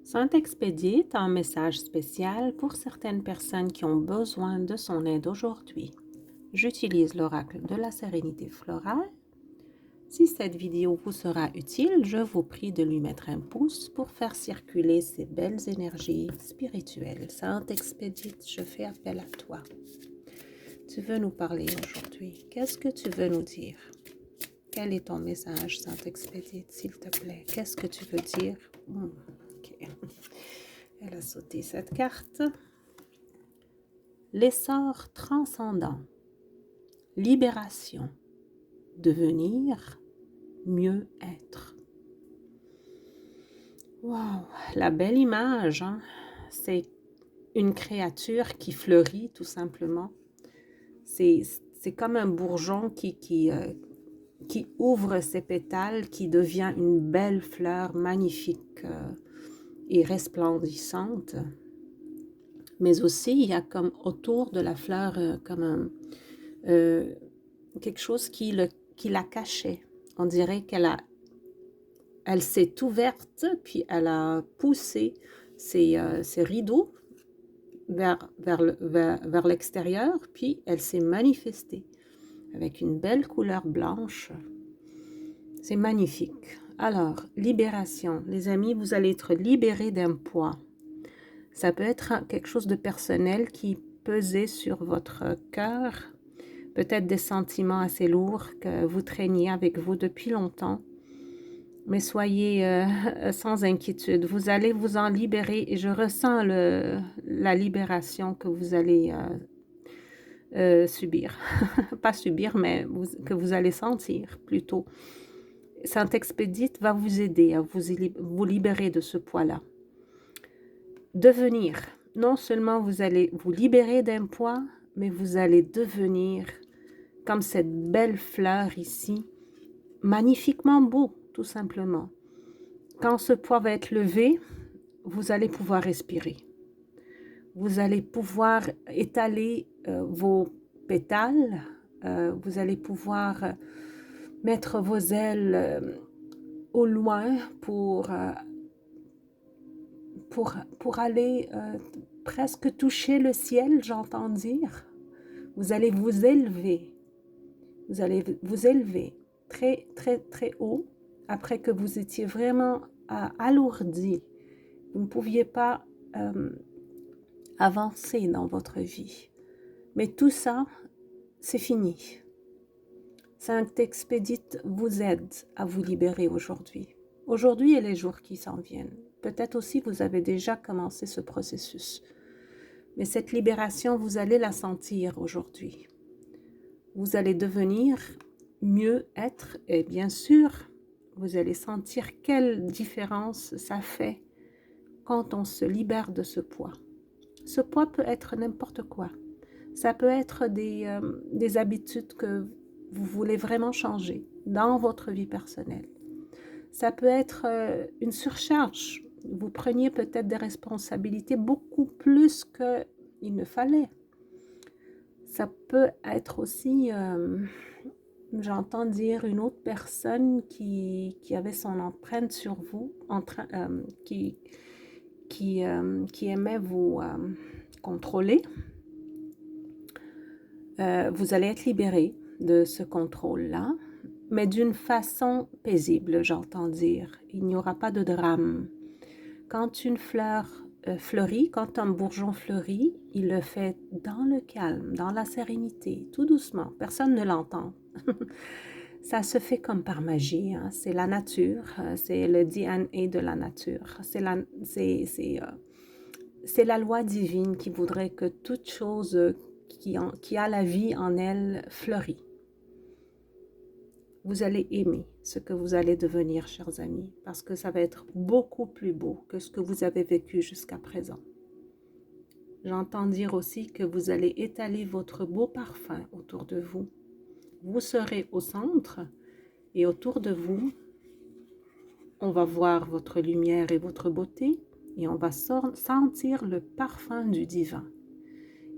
Saint-Expédite a un message spécial pour certaines personnes qui ont besoin de son aide aujourd'hui. J'utilise l'oracle de la sérénité florale. Si cette vidéo vous sera utile, je vous prie de lui mettre un pouce pour faire circuler ces belles énergies spirituelles. Saint-Expédite, je fais appel à toi. Tu veux nous parler aujourd'hui? Qu'est-ce que tu veux nous dire? Quel est ton message, Saint-Expédite, s'il te plaît? Qu'est-ce que tu veux dire? Ok. Elle a sauté cette carte. L'essor transcendant. Libération. Devenir. Mieux être. Wow, la belle image, hein? C'est une créature qui fleurit tout simplement. C'est comme un bourgeon qui ouvre ses pétales, qui devient une belle fleur magnifique et resplendissante. Mais aussi, il y a comme autour de la fleur comme quelque chose qui la cachait. On dirait elle s'est ouverte, puis elle a poussé ses rideaux vers l'extérieur, puis elle s'est manifestée avec une belle couleur blanche. C'est magnifique. Alors, libération. Les amis, vous allez être libérés d'un poids. Ça peut être quelque chose de personnel qui pesait sur votre cœur, peut-être des sentiments assez lourds que vous traîniez avec vous depuis longtemps. Mais soyez sans inquiétude, vous allez vous en libérer et je ressens la libération que vous allez subir. Pas subir, mais que vous allez sentir plutôt. Saint-Expédite va vous aider à vous libérer de ce poids-là. Devenir, non seulement vous allez vous libérer d'un poids, mais vous allez devenir comme cette belle fleur ici, magnifiquement beau, tout simplement. Quand ce poids va être levé, vous allez pouvoir respirer. Vous allez pouvoir étaler vos pétales. Vous allez pouvoir mettre vos ailes au loin pour aller presque toucher le ciel, j'entends dire. Vous allez vous élever. Vous allez vous élever très, très, très haut après que vous étiez vraiment alourdi. Vous ne pouviez pas avancer dans votre vie. Mais tout ça, c'est fini. Saint-Expédite vous aide à vous libérer aujourd'hui. Aujourd'hui et les jours qui s'en viennent. Peut-être aussi vous avez déjà commencé ce processus. Mais cette libération, vous allez la sentir aujourd'hui. Vous allez devenir mieux être et bien sûr, vous allez sentir quelle différence ça fait quand on se libère de ce poids. Ce poids peut être n'importe quoi. Ça peut être des habitudes que vous voulez vraiment changer dans votre vie personnelle. Ça peut être une surcharge. Vous preniez peut-être des responsabilités beaucoup plus qu'il ne fallait. Ça peut être aussi, j'entends dire, une autre personne qui avait son empreinte sur vous, qui aimait vous contrôler. Vous allez être libéré de ce contrôle-là, mais d'une façon paisible, j'entends dire. Il n'y aura pas de drame. Quand une fleur fleurit, quand un bourgeon fleurit, il le fait dans le calme, dans la sérénité, tout doucement. Personne ne l'entend. Ça se fait comme par magie. Hein. C'est la nature, c'est le DNA de la nature. C'est la loi divine qui voudrait que toute chose qui a la vie en elle fleurit. Vous allez aimer ce que vous allez devenir, chers amis, parce que ça va être beaucoup plus beau que ce que vous avez vécu jusqu'à présent. J'entends dire aussi que vous allez étaler votre beau parfum autour de vous. Vous serez au centre et autour de vous, on va voir votre lumière et votre beauté et on va sentir le parfum du divin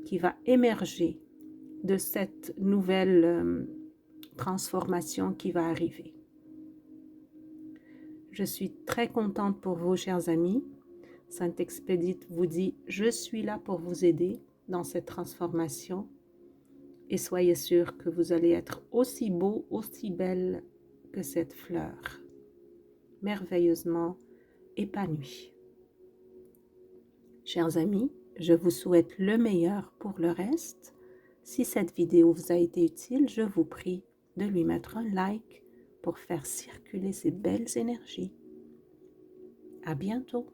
qui va émerger de cette nouvelle transformation qui va arriver. Je suis très contente pour vous, chers amis. Saint-Expédite vous dit « Je suis là pour vous aider dans cette transformation et soyez sûr que vous allez être aussi beau, aussi belle que cette fleur, merveilleusement épanouie. » Chers amis, je vous souhaite le meilleur pour le reste. Si cette vidéo vous a été utile, je vous prie de lui mettre un like pour faire circuler ces belles énergies. À bientôt!